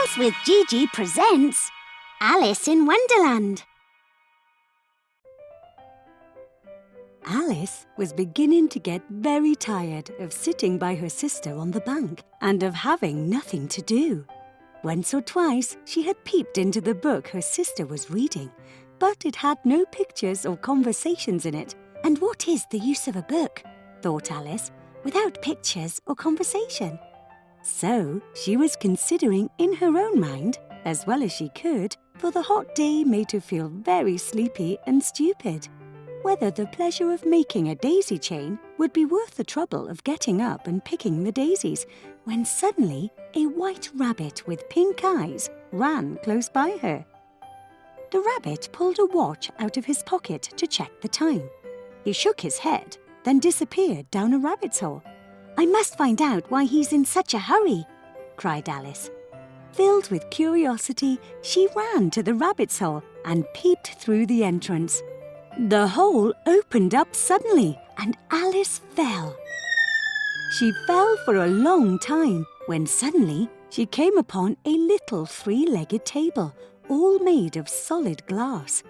House with GiGi presents Alice in Wonderland. Alice was beginning to get very tired of sitting by her sister on the bank and of having nothing to do. Once or twice she had peeped into the book her sister was reading, but it had no pictures or conversations in it. And what is the use of a book, thought Alice, without pictures or conversation? So she was considering in her own mind, as well as she could, for the hot day made her feel very sleepy and stupid, whether the pleasure of making a daisy chain would be worth the trouble of getting up and picking the daisies, when suddenly a white rabbit with pink eyes ran close by her. The rabbit pulled a watch out of his pocket to check the time. He shook his head, then disappeared down a rabbit's hole. "I must find out why he's in such a hurry," cried Alice. Filled with curiosity, she ran to the rabbit's hole and peeped through the entrance. The hole opened up suddenly and Alice fell. She fell for a long time when suddenly she came upon a little three-legged table, all made of solid glass.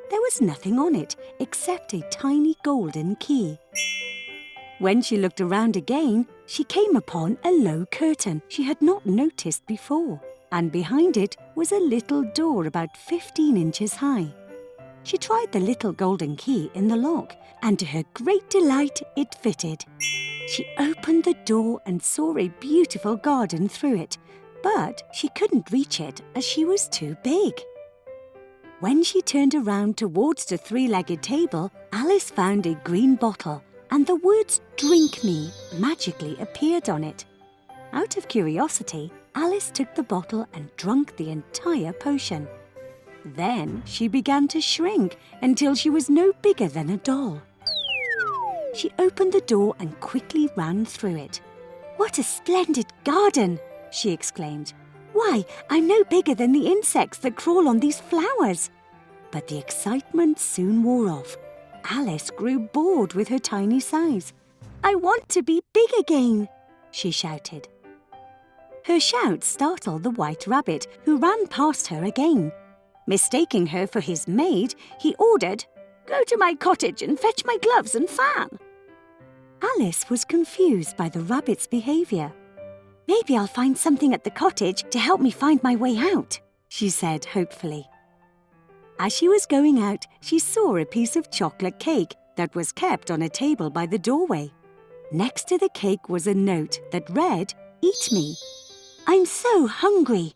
There was nothing on it except a tiny golden key. When she looked around again, she came upon a low curtain she had not noticed before, and behind it was a little door about 15 inches high. She tried the little golden key in the lock, and to her great delight, it fitted. She opened the door and saw a beautiful garden through it, but she couldn't reach it as she was too big. When she turned around towards the three-legged table, Alice found a green bottle, and the words "Drink me" magically appeared on it. Out of curiosity, Alice took the bottle and drank the entire potion. Then she began to shrink until she was no bigger than a doll. She opened the door and quickly ran through it. "What a splendid garden!" she exclaimed. "Why, I'm no bigger than the insects that crawl on these flowers." But the excitement soon wore off. Alice grew bored with her tiny size. "I want to be big again," she shouted. Her shout startled the white rabbit, who ran past her again. Mistaking her for his maid, he ordered, "Go to my cottage and fetch my gloves and fan." Alice was confused by the rabbit's behaviour. "Maybe I'll find something at the cottage to help me find my way out," she said hopefully. As she was going out, she saw a piece of chocolate cake that was kept on a table by the doorway. Next to the cake was a note that read, "Eat me." "I'm so hungry,"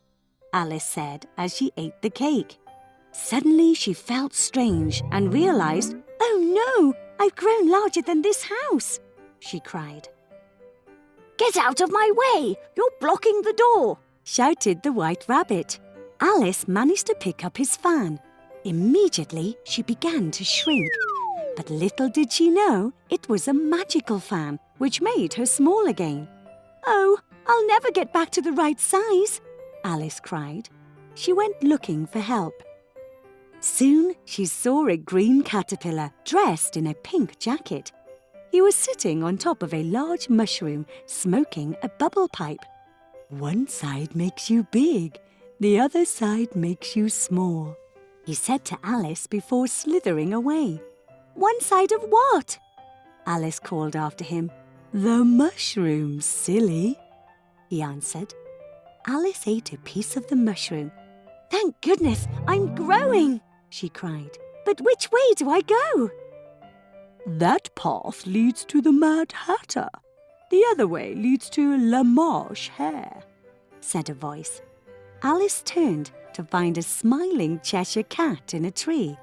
Alice said as she ate the cake. Suddenly she felt strange and realised, "Oh no, I've grown larger than this house," she cried. "Get out of my way! You're blocking the door!" shouted the white rabbit. Alice managed to pick up his fan. Immediately she began to shrink. But little did she know it was a magical fan which made her small again. "Oh, I'll never get back to the right size," Alice cried. She went looking for help. Soon she saw a green caterpillar dressed in a pink jacket. He was sitting on top of a large mushroom, smoking a bubble pipe. "One side makes you big, the other side makes you small," he said to Alice before slithering away. "One side of what?" Alice called after him. "The mushroom, silly," he answered. Alice ate a piece of the mushroom. "Thank goodness, I'm growing," she cried. "But which way do I go?" "That path leads to the Mad Hatter. The other way leads to La Marche Hare," said a voice. Alice turned to find a smiling Cheshire Cat in a tree.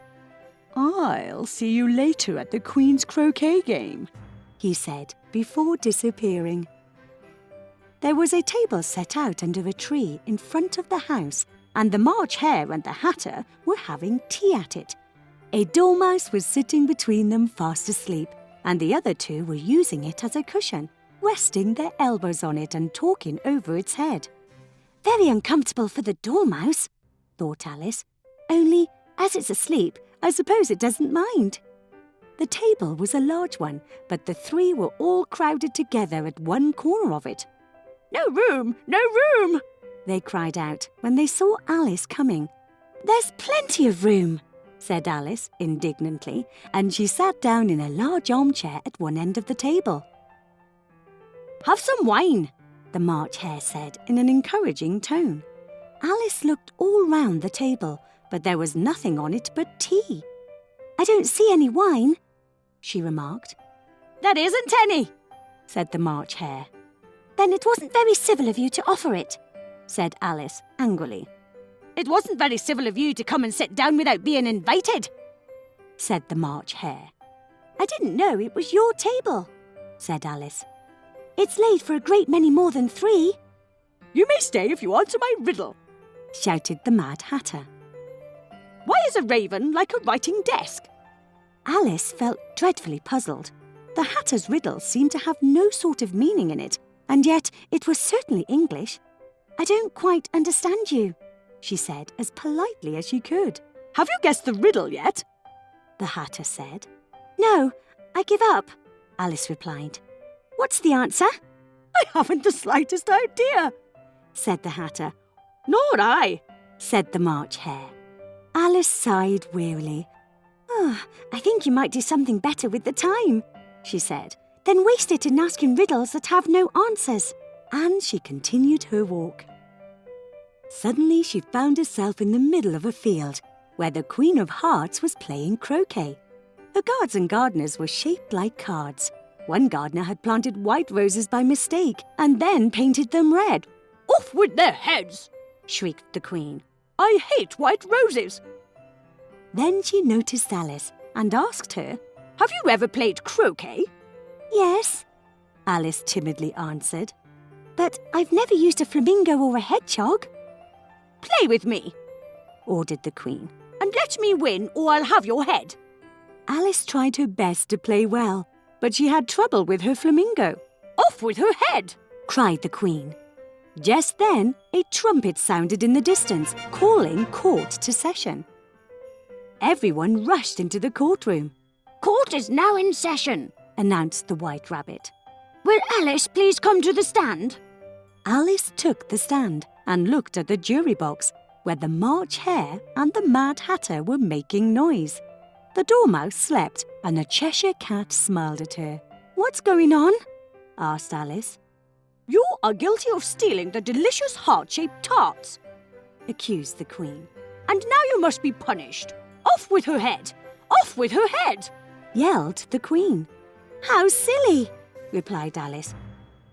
"I'll see you later at the Queen's croquet game," he said before disappearing. There was a table set out under a tree in front of the house, and the March Hare and the Hatter were having tea at it. A Dormouse was sitting between them fast asleep, and the other two were using it as a cushion, resting their elbows on it and talking over its head. "Very uncomfortable for the Dormouse," thought Alice. "Only, as it's asleep, I suppose it doesn't mind." The table was a large one, but the three were all crowded together at one corner of it. "No room! No room!" they cried out when they saw Alice coming. "There's plenty of room," said Alice indignantly, and she sat down in a large armchair at one end of the table. "Have some wine," the March Hare said in an encouraging tone. Alice looked all round the table, but there was nothing on it but tea. "I don't see any wine," she remarked. "There isn't any," said the March Hare. "Then it wasn't very civil of you to offer it," said Alice angrily. "It wasn't very civil of you to come and sit down without being invited," said the March Hare. "I didn't know it was your table," said Alice. "It's laid for a great many more than 3. "You may stay if you answer my riddle," shouted the Mad Hatter. "Why is a raven like a writing desk?" Alice felt dreadfully puzzled. The Hatter's riddle seemed to have no sort of meaning in it, and yet it was certainly English. "I don't quite understand you," she said as politely as she could. "Have you guessed the riddle yet?" the Hatter said. "No, I give up," Alice replied. "What's the answer?" "I haven't the slightest idea," said the Hatter. "Nor I," said the March Hare. Alice sighed wearily. "Oh, I think you might do something better with the time," she said. "Then waste it in asking riddles that have no answers." And she continued her walk. Suddenly she found herself in the middle of a field where the Queen of Hearts was playing croquet. Her guards and gardeners were shaped like cards. One gardener had planted white roses by mistake and then painted them red. "Off with their heads!" shrieked the Queen. "I hate white roses!" Then she noticed Alice and asked her, "Have you ever played croquet?" "Yes," Alice timidly answered. "But I've never used a flamingo or a hedgehog." "Play with me," ordered the Queen, "and let me win or I'll have your head." Alice tried her best to play well, but she had trouble with her flamingo. "Off with her head!" cried the Queen. Just then, a trumpet sounded in the distance, calling court to session. Everyone rushed into the courtroom. "Court is now in session," announced the White Rabbit. "Will Alice please come to the stand?" Alice took the stand and looked at the jury box, where the March Hare and the Mad Hatter were making noise. The Dormouse slept, and the Cheshire Cat smiled at her. "What's going on?" asked Alice. "You are guilty of stealing the delicious heart-shaped tarts," accused the Queen. "And now you must be punished. Off with her head! Off with her head!" yelled the Queen. "How silly!" replied Alice.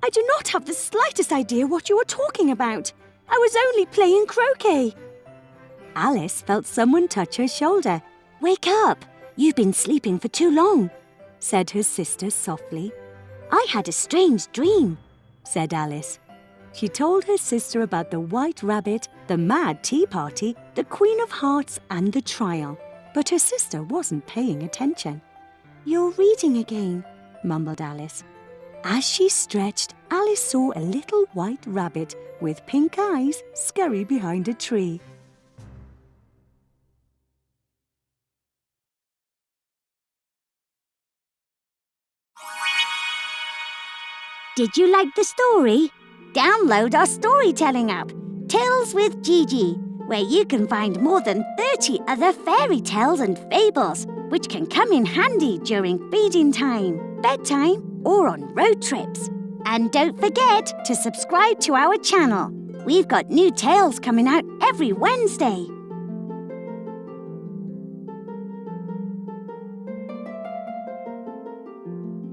"I do not have the slightest idea what you are talking about. I was only playing croquet." Alice felt someone touch her shoulder. "Wake up! You've been sleeping for too long," said her sister softly. "I had a strange dream," said Alice. She told her sister about the White Rabbit, the Mad Tea Party, the Queen of Hearts, and the trial. But her sister wasn't paying attention. "You're reading again," mumbled Alice. As she stretched, Alice saw a little white rabbit with pink eyes scurry behind a tree. Did you like the story? Download our storytelling app, Tales with GiGi, where you can find more than 30 other fairy tales and fables, which can come in handy during feeding time, bedtime, or on road trips. And don't forget to subscribe to our channel. We've got new tales coming out every Wednesday.